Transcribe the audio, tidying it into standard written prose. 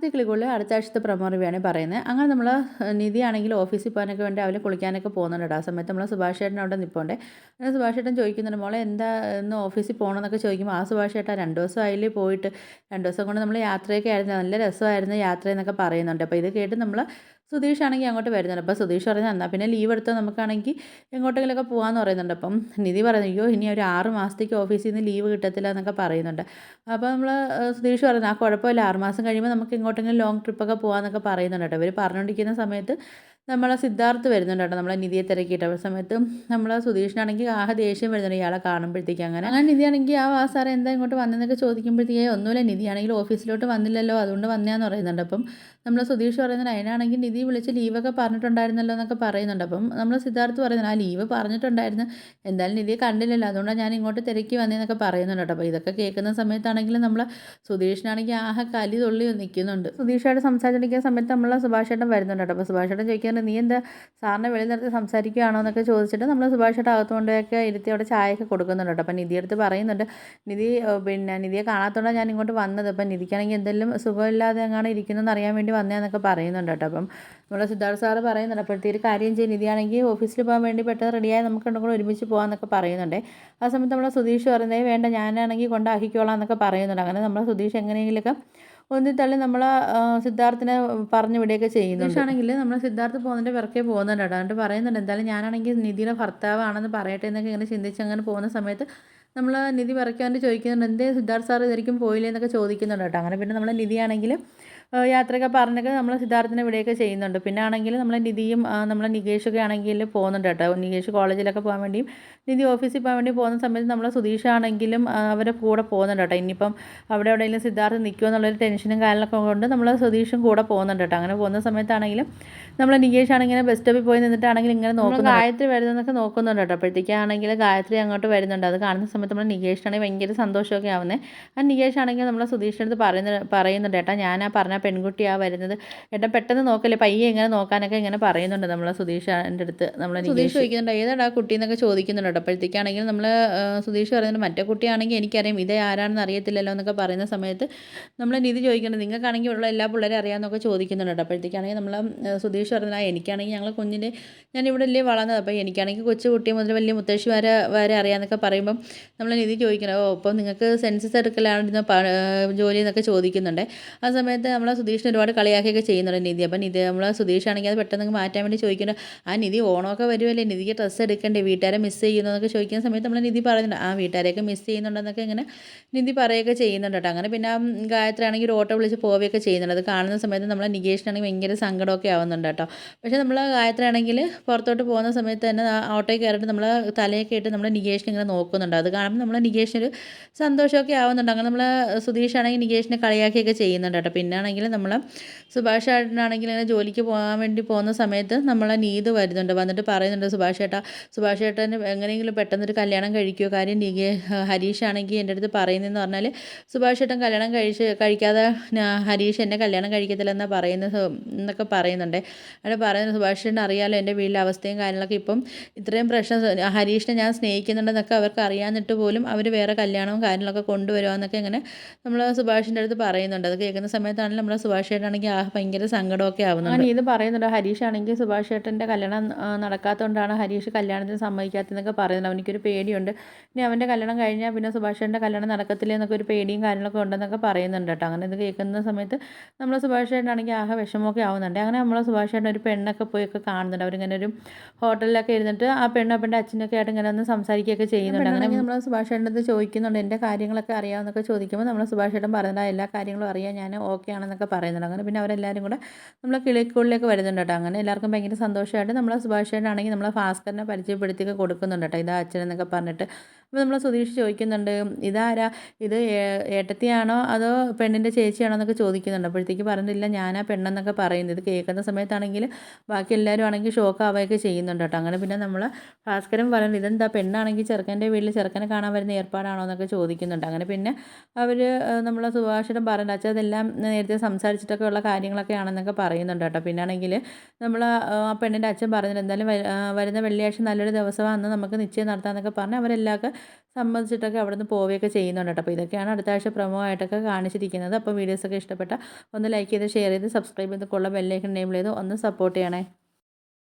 ഇത് കിളികൊള്ളി അടുത്ത ആഴ്ചത്തെ പ്രൊമോ റിവ്യൂ ആണ് പറയുന്നത്. അങ്ങനെ നമ്മൾ നിധിയാണെങ്കിൽ ഓഫീസിൽ പോകാനൊക്കെ വേണ്ടി അവൾ കുളിക്കാനൊക്കെ പോകുന്നുണ്ട്. ആ സമയത്ത് നമ്മൾ സുഭാഷ് ചേട്ടൻ അവിടെ നിൽപ്പുണ്ട്. അങ്ങനെ സുഭാഷ് ചേട്ടൻ ചോദിക്കുന്നുണ്ട്, മോളെ എന്താ ഇന്ന് ഓഫീസിൽ പോകണമെന്നൊക്കെ ചോദിക്കുമ്പോൾ ആ സുഭാഷ് ചേട്ടാ 2 ദിവസം ആയില്ലേ പോയിട്ട്, 2 ദിവസം കൊണ്ട് നമ്മൾ യാത്രയൊക്കെ ആയിരുന്നു, നല്ല രസമായിരുന്നു യാത്രയെന്നൊക്കെ പറയുന്നുണ്ട്. അപ്പോൾ ഇത് കേട്ട് നമ്മൾ സുധീഷ് ആണെങ്കിൽ അങ്ങോട്ട് വരുന്നുണ്ട്. അപ്പോൾ സുധീഷ് പറയുന്നത് എന്നാൽ പിന്നെ ലീവ് എടുത്തോ, നമുക്കാണെങ്കിൽ എങ്ങോട്ടെങ്കിലുമൊക്കെ പോകാമെന്ന് പറയുന്നുണ്ട്. അപ്പം നിധി പറയുന്നത് അയ്യോ ഇനി ഒരു 6 മാസത്തേക്ക് ഓഫീസിൽ നിന്ന് ലീവ് കിട്ടത്തില്ല എന്നൊക്കെ പറയുന്നുണ്ട്. അപ്പോൾ നമ്മൾ സുധീഷ് പറയുന്നത് ആ കുഴപ്പമില്ല, 6 മാസം കഴിയുമ്പോൾ നമുക്ക് എങ്ങോട്ടെങ്കിലും ലോങ് ട്രിപ്പൊക്കെ പോകാമെന്നൊക്കെ പറയുന്നുണ്ട് കേട്ടോ. ഇവർ പറഞ്ഞുകൊണ്ടിരിക്കുന്ന സമയത്ത് നമ്മളെ സിദ്ധാർത്ഥ് വരുന്നുണ്ട് കേട്ടോ, നമ്മളെ നിധിയെ തിരക്കിയിട്ട്. ആ സമയത്ത് നമ്മളെ സുധീഷിനാണെങ്കിൽ ദേഷ്യം വരുന്നുണ്ട് ഇയാളെ കാണുമ്പോഴത്തേക്ക്. അങ്ങനെ നിധിയാണെങ്കിൽ ആ സാറേ എന്താ ഇങ്ങോട്ട് വന്നതെന്നൊക്കെ ചോദിക്കുമ്പോഴത്തേക്ക് ഒന്നുമില്ല, നിധിയാണെങ്കിൽ ഓഫീസിലോട്ട് വന്നില്ലല്ലോ അതുകൊണ്ട് വന്നതാന്ന് പറയുന്നുണ്ട്. അപ്പം നമ്മൾ സുധീഷ് പറയുന്നുണ്ട് അതിനാണെങ്കിൽ നിധി വിളിച്ച് ലീവൊക്കെ പറഞ്ഞിട്ടുണ്ടായിരുന്നല്ലോ എന്നൊക്കെ പറയുന്നുണ്ട്. അപ്പം നമ്മൾ സിദ്ധാർത്ഥ് പറയുന്നുണ്ട് ആ ലീവ് പറഞ്ഞിട്ടുണ്ടായിരുന്നു, എന്തായാലും നിധിയെ കണ്ടില്ലല്ലോ അതുകൊണ്ടാണ് ഞാൻ ഇങ്ങോട്ട് തിരക്കി വന്നതെന്നൊക്കെ പറയുന്നുണ്ട് കേട്ടോ. അപ്പോൾ ഇതൊക്കെ കേൾക്കുന്ന സമയത്താണെങ്കിലും നമ്മൾ സുധീഷിനാണെങ്കിൽ കലി തുള്ളി നിൽക്കുന്നുണ്ട്. സുധീഷായിട്ട് സംസാരിച്ചിരിക്കുന്ന സമയത്ത് നമ്മൾ സുഭാഷ് ചേട്ടൻ വരുന്നുണ്ട് കേട്ടോ. അപ്പോൾ സുഭാഷ് ചേട്ടൻ ചോദിക്കാറുണ്ട് നീ എന്താ സാറിനെ വെളിയിൽ നിർത്തി സംസാരിക്കുകയാണോ എന്നൊക്കെ ചോദിച്ചിട്ട് നമ്മൾ സുഭാഷ് ചേട്ടൻ അകത്തുകൊണ്ടൊക്കെ ഇരുത്തി അവിടെ ചായയൊക്കെ കൊടുക്കുന്നുണ്ട് കേട്ടോ. അപ്പോൾ നിധിയെടുത്ത് പറയുന്നുണ്ട്, നിധി നിധിയെ കാണാത്തോണ്ടാണ് ഞാൻ ഇങ്ങോട്ട് വന്നത്, അപ്പം നിധിക്കാണെങ്കിൽ എന്തെങ്കിലും സുഖമില്ലാതെ എങ്ങാണ് ഇരിക്കുന്നതെന്ന് അറിയാൻ വേണ്ടി വന്നതെന്നൊക്കെ പറയുന്നുണ്ട് കേട്ടോ. അപ്പം നമ്മൾ സിദ്ധാർത്ഥ സാറ് പറയുന്നുണ്ട് അപ്പോഴത്തെ ഒരു കാര്യം ചെയ്യും, നിധിയാണെങ്കിൽ ഓഫീസിൽ പോകാൻ വേണ്ടി പെട്ടെന്ന് റെഡിയായി നമുക്ക് രണ്ടും കൂടെ ഒരുമിച്ച് പോകാമെന്നൊക്കെ പറയുന്നുണ്ട്. ആ സമയത്ത് നമ്മൾ സുധീഷ് പറയുന്നത് വേണ്ട ഞാനാണെങ്കിൽ കൊണ്ടാക്കിക്കോളാം എന്നൊക്കെ പറയുന്നുണ്ട്. അങ്ങനെ നമ്മൾ സുധീഷ് എങ്ങനെയെങ്കിലുമൊക്കെ ഒന്നിത്തള്ളി നമ്മൾ സിദ്ധാർത്ഥിനെ പറഞ്ഞു വിടുകയൊക്കെ ചെയ്യുന്നുണ്ട്. ആണെങ്കിൽ നമ്മൾ സിദ്ധാർത്ഥ് പോകുന്നതിൻ്റെ പിറകെ പോകുന്നുണ്ട് കേട്ടോ. എന്നിട്ട് പറയുന്നുണ്ട് എന്തായാലും ഞാനാണെങ്കിൽ നിധിയുടെ ഭർത്താവാണെന്ന് പറയട്ടെ എന്നൊക്കെ ഇങ്ങനെ ചിന്തിച്ച് അങ്ങനെ പോകുന്ന സമയത്ത് നമ്മൾ നിധി പിറക്കാണ്ട് ചോദിക്കുന്നുണ്ട് എന്തേ സിദ്ധാർത്ഥ് സാർ ഇതായിരിക്കും പോയില്ലേ എന്നൊക്കെ ചോദിക്കുന്നുണ്ട് കേട്ടോ. അങ്ങനെ പിന്നെ നമ്മൾ നിധിയാണെങ്കിൽ യാത്രയൊക്കെ പറഞ്ഞൊക്കെ നമ്മൾ സിദ്ധാർത്ഥിനെ വിടുകയൊക്കെ ചെയ്യുന്നുണ്ട്. പിന്നെ ആണെങ്കിൽ നമ്മൾ നിധിയും നമ്മൾ നികേഷൊക്കെ ആണെങ്കിൽ പോകുന്നുണ്ട് കേട്ടോ. നികേഷ് കോളേജിലൊക്കെ പോകാൻ വേണ്ടിയും നിധി ഓഫീസിൽ പോകാൻ വേണ്ടി പോകുന്ന സമയത്ത് നമ്മൾ സുധീഷാണെങ്കിലും അവരെ കൂടെ പോകുന്നുണ്ട് കേട്ടോ. ഇനിയിപ്പം അവിടെ എവിടെയെങ്കിലും സിദ്ധാർത്ഥ് നിൽക്കുമോ എന്നുള്ളൊരു ടെൻഷനും കാര്യങ്ങളൊക്കെ കൊണ്ട് നമ്മൾ സുധീഷും കൂടെ പോകുന്നുണ്ട് കേട്ടോ. അങ്ങനെ പോകുന്ന സമയത്താണെങ്കിലും നമ്മൾ നികേഷ് ആണെങ്കിൽ ഇങ്ങനെ ബസ് സ്റ്റോപ്പിൽ പോയി നിന്നിട്ടാണെങ്കിൽ ഇങ്ങനെ നോക്കുന്നു, ഗായത്രി വരുന്നതെന്നൊക്കെ നോക്കുന്നുണ്ട് കേട്ടോ. അപ്പോഴത്തേക്കാണെങ്കിൽ ഗായത്രി അങ്ങോട്ട് വരുന്നുണ്ട്. അത് കാണുന്ന സമയത്ത് നമ്മൾ നികേഷാണെങ്കിൽ ഭയങ്കര സന്തോഷമൊക്കെ ആവുന്നത്. ആ നികേഷ് ആണെങ്കിൽ നമ്മളെ സുധീഷിൻ്റെ അടുത്ത് പറയുന്നുണ്ട് ഏട്ടാ ഞാൻ ആ പറഞ്ഞ പെൺകുട്ടിയാണ് വരുന്നത്, ഏട്ടാ പെട്ടെന്ന് നോക്കല്ലേ പയ്യെ ഇങ്ങനെ നോക്കാനൊക്കെ ഇങ്ങനെ പറയുന്നുണ്ട് നമ്മളെ സുധീഷിൻ്റെ അടുത്ത്. നമ്മളെ സുധീഷ് ചോദിക്കുന്നുണ്ട് ഏതാടാ കുട്ടി എന്നൊക്കെ ചോദിക്കുന്നുണ്ട് കേട്ടോ. അപ്പോഴത്തേക്കാണെങ്കിൽ നമ്മൾ സുധീഷ് പറയുന്നുണ്ട് മറ്റേ കുട്ടിയാണെങ്കിൽ എനിക്കറിയാം, ഇതേ ആരാണെന്ന് അറിയത്തില്ലല്ലോ എന്നൊക്കെ പറയുന്ന സമയത്ത് നമ്മൾ നിധി ചോദിക്കുന്നുണ്ട് നിങ്ങൾക്കാണെങ്കിൽ ഉള്ള എല്ലാ പിള്ളേരും അറിയാമെന്നൊക്കെ ചോദിക്കുന്നുണ്ട് കേട്ടോ. അപ്പോഴത്തേക്കാണെങ്കിൽ നമ്മൾ സുധീഷ് പറഞ്ഞാൽ എനിക്കാണെങ്കിൽ ഞങ്ങൾ കുഞ്ഞിൻ്റെ ഞാൻ ഇവിടെ അല്ലേ വളർന്നത്, അപ്പോൾ എനിക്കാണെങ്കിൽ കൊച്ചു കുട്ടി മുതൽ വലിയ മുത്തശ്ശി വരെ അറിയാമെന്നൊക്കെ പറയുമ്പം നമ്മൾ നിധി ചോദിക്കണം ഓ അപ്പോൾ നിങ്ങൾക്ക് സെൻസസ് എടുക്കലാണെന്ന് ജോലി എന്നൊക്കെ ചോദിക്കുന്നുണ്ട്. ആ സമയത്ത് നമ്മളെ സുധീഷിന് ഒരുപാട് കളിയാക്കിയൊക്കെ ചെയ്യുന്നുണ്ട് നിധി. അപ്പം നിധി നമ്മളെ സുധീഷാണെങ്കിൽ അത് പെട്ടെന്ന് മാറ്റാൻ വേണ്ടി ചോദിക്കുന്നുണ്ട് ആ നിധി ഓണമൊക്കെ വരുമല്ലേ നിധിക്ക് ഡ്രസ്സ് എടുക്കണ്ടേ, വീട്ടുകാരെ മിസ് ചെയ്യുന്നു എന്നൊക്കെ ചോദിക്കുന്ന സമയത്ത് നമ്മൾ നിധി പറയുന്നുണ്ട് ആ വീട്ടുകാരെയൊക്കെ മിസ് ചെയ്യുന്നുണ്ടെന്നൊക്കെ ഇങ്ങനെ നിധി പറയുകയൊക്കെ ചെയ്യുന്നുണ്ട് കേട്ടോ. അങ്ങനെ പിന്നെ ഗായത്രി ആണെങ്കിൽ ഒരു ഓട്ടോ വിളിച്ച് പോവുകയൊക്കെ ചെയ്യുന്നുണ്ട്. അത് കാണുന്ന സമയത്ത് നമ്മളെ നികേഷിനാണെങ്കിൽ ഭയങ്കര സങ്കടമൊക്കെ ആവുന്നുണ്ട് കേട്ടോ. പക്ഷേ നമ്മൾ ഗായത്രി ആണെങ്കിൽ പുറത്തോട്ട് പോകുന്ന സമയത്ത് തന്നെ ആ ഓട്ടോയിൽ കയറിയിട്ട് നമ്മൾ തലയൊക്കെ ഇട്ട് നമ്മൾ നികേഷിനെ ഇങ്ങനെ നോക്കുന്നുണ്ട്. അത് കാണുമ്പോൾ നമ്മൾ നികേഷിനൊരു സന്തോഷമൊക്കെ ആവുന്നുണ്ട്. അങ്ങനെ നമ്മൾ സുധീഷാണെങ്കിൽ നികേഷിനെ കളിയാക്കിയൊക്കെ ചെയ്യുന്നുണ്ട് കേട്ടോ. പിന്നെ ആണെങ്കിൽ നമ്മൾ സുഭാഷ് ചേട്ടനാണെങ്കിൽ ഇങ്ങനെ ജോലിക്ക് പോകാൻ വേണ്ടി പോകുന്ന സമയത്ത് നമ്മളെ നീതു വരുന്നുണ്ട്. വന്നിട്ട് പറയുന്നുണ്ട് സുഭാഷ് ചേട്ടന് എങ്ങനെയെങ്കിലും പെട്ടെന്നൊരു കല്യാണം കഴിക്കുമോ, കാര്യം ഹരീഷാണെങ്കിൽ എൻ്റെ അടുത്ത് പറയുന്നതെന്ന് പറഞ്ഞാൽ സുഭാഷ് ചേട്ടൻ കല്യാണം കഴിക്കാതെ ഹരീഷ് എന്നെ കല്യാണം കഴിക്കത്തില്ലെന്നാണ് പറയുന്നത് എന്നൊക്കെ പറയുന്നുണ്ട്. അവിടെ പറയുന്നത് സുഭാഷ് ചേട്ടൻ അറിയാമല്ലോ എൻ്റെ വീട്ടിലെ അവസ്ഥയും കാര്യങ്ങളൊക്കെ, ഇപ്പം ഇത്രയും പ്രശ്നം ഹരീഷിനെ ഞാൻ സ്നേഹിക്കുന്നുണ്ടെന്നൊക്കെ അവർക്ക് അറിയാഞ്ഞിട്ട് പോലും അവർ വേറെ കല്യാണവും കാര്യങ്ങളൊക്കെ കൊണ്ടുവരുവാന്നൊക്കെ ഇങ്ങനെ നമ്മൾ സുഭാഷിൻ്റെ അടുത്ത് പറയുന്നുണ്ട്. അത് കേൾക്കുന്ന സമയത്താണെങ്കിലും നമ്മൾ സുഭാഷ് ചേട്ടനാണെങ്കിൽ ഭയങ്കര സങ്കടമൊക്കെ ആവുന്നുണ്ട്. ഇത് പറയുന്നുണ്ട് ഹരീഷ് ആണെങ്കിൽ സുഭാഷ് ചേട്ടൻ്റെ കല്യാണം നടക്കാത്തതുകൊണ്ടാണ് ഹരീഷ് കല്യാണത്തിന് സമ്മതിക്കാത്തതെന്നൊക്കെ പറയുന്നുണ്ട്. അവനിക്കൊരു പേടിയുണ്ട്, ഇനി അവൻ്റെ കല്യാണം കഴിഞ്ഞാൽ പിന്നെ സുഭാഷ് ചേട്ടൻ്റെ കല്യാണം നടക്കത്തില്ല എന്നൊക്കെ ഒരു പേടിയും കാര്യങ്ങളൊക്കെ ഉണ്ടെന്നൊക്കെ പറയുന്നുണ്ട് കേട്ടോ. അങ്ങനെ ഇത് കേൾക്കുന്ന സമയത്ത് നമ്മൾ സുഭാഷ് ചേട്ടനാണെങ്കിൽ വിഷമമൊക്കെ ആവുന്നുണ്ട്. അങ്ങനെ നമ്മൾ സുഭാഷ് ചേട്ടൻ ഒരു പെണ്ണൊക്കെ പോയൊക്കെ കാണുന്നുണ്ട്. അവരിങ്ങനെ ഒരു ഹോട്ടലിലൊക്കെ ഇരുന്നിട്ട് ആ പെണ്ണിൻ്റെ അച്ഛനൊക്കെ ആയിട്ട് ഇങ്ങനെ ഒന്ന് സംസാരിക്കുകയൊക്കെ ചെയ്യുന്നുണ്ട്. അങ്ങനെ നമ്മൾ സുഭാഷ് ചേട്ടൻ്റെ അടുത്ത് ചോദിക്കുന്നുണ്ട് എൻ്റെ കാര്യങ്ങളൊക്കെ അറിയാമെന്നൊക്കെ ചോദിക്കുമ്പോൾ നമ്മൾ സുഭാഷ് ചേട്ടൻ പറയുന്നുണ്ട് എല്ലാ കാര്യങ്ങളും അറിയാം, ഞാൻ ഓക്കെ ആണെന്നൊക്കെ പറയുന്നുണ്ട്. അങ്ങനെ പിന്നെ അവരെല്ലാവരും കൂടെ നമ്മൾ കിളിക്കുള്ളിലേക്ക് വരുന്നുണ്ട് കേട്ടോ. അങ്ങനെ എല്ലാവർക്കും ഭയങ്കര സന്തോഷമായിട്ട് നമ്മളെ സുഭാഷ് ചേട്ടനാണെങ്കിൽ നമ്മളെ ഭാസ്കരനെ പരിചയപ്പെടുത്തിയൊക്കെ കൊടുക്കുന്നുണ്ട് കേട്ടോ, ഇതാ അച്ഛനെന്നൊക്കെ പറഞ്ഞിട്ട്. അപ്പോൾ നമ്മൾ സുധീഷ് ചോദിക്കുന്നുണ്ട് ഇതാരാ, ഇത് ഏട്ടത്തിയാണോ അതോ പെണ്ണിൻ്റെ ചേച്ചിയാണോ എന്നൊക്കെ ചോദിക്കുന്നുണ്ട്. അപ്പോഴത്തേക്ക് പറഞ്ഞില്ല ഞാനാ പെണ്ണെന്നൊക്കെ പറയുന്നത്. ഇത് കേൾക്കുന്ന സമയത്താണെങ്കിൽ ബാക്കി എല്ലാവരും ആണെങ്കിൽ ഷോക്ക് ആവുകയൊക്കെ ചെയ്യുന്നുണ്ട് കേട്ടോ. അങ്ങനെ പിന്നെ നമ്മൾ ഭാസ്കരൻ പറയുന്നത് ഇതെന്താ പെണ്ണാണെങ്കിൽ ചെറുക്കൻ്റെ വീട്ടിൽ ചെറുക്കനെ കാണാൻ വരുന്ന ഏർപ്പാടാണോ എന്നൊക്കെ ചോദിക്കുന്നുണ്ട്. അങ്ങനെ പിന്നെ അവർ നമ്മൾ സുഭാഷിനും പറയുന്നുണ്ട് അച്ഛൻ അതെല്ലാം നേരത്തെ സംസാരിച്ചിട്ടൊക്കെ ഉള്ള കാര്യങ്ങളൊക്കെ ആണെന്നൊക്കെ പറയുന്നുണ്ട് കേട്ടോ. പിന്നെ ആണെങ്കിൽ നമ്മൾ ആ പെണ്ണിൻ്റെ അച്ഛൻ പറഞ്ഞിട്ട് എന്തായാലും വരുന്ന വെള്ളിയാഴ്ച നല്ലൊരു ദിവസമാണ്, അന്ന് നമുക്ക് നിശ്ചയം നടത്താമെന്നൊക്കെ പറഞ്ഞ് അവരെല്ലാവർക്കും സമ്മതിച്ചിട്ടൊക്കെ അവിടെ നിന്ന് പോവുകയൊക്കെ ചെയ്യുന്നുണ്ട് കേട്ടോ. അപ്പോൾ ഇതൊക്കെയാണ് അടുത്ത ആഴ്ച പ്രൊമോ ആയിട്ടൊക്കെ കാണിച്ചിരിക്കുന്നത്. അപ്പോൾ വീഡിയോസൊക്കെ ഇഷ്ടപ്പെട്ട ഒന്ന് ലൈക്ക് ചെയ്ത് ഷെയർ ചെയ്ത് സബ്സ്ക്രൈബ് ചെയ്ത് ബെല്ലൈക്കൺ എനേബിൾ ചെയ്ത് ഒന്ന് സപ്പോർട്ട് ചെയ്യണേ.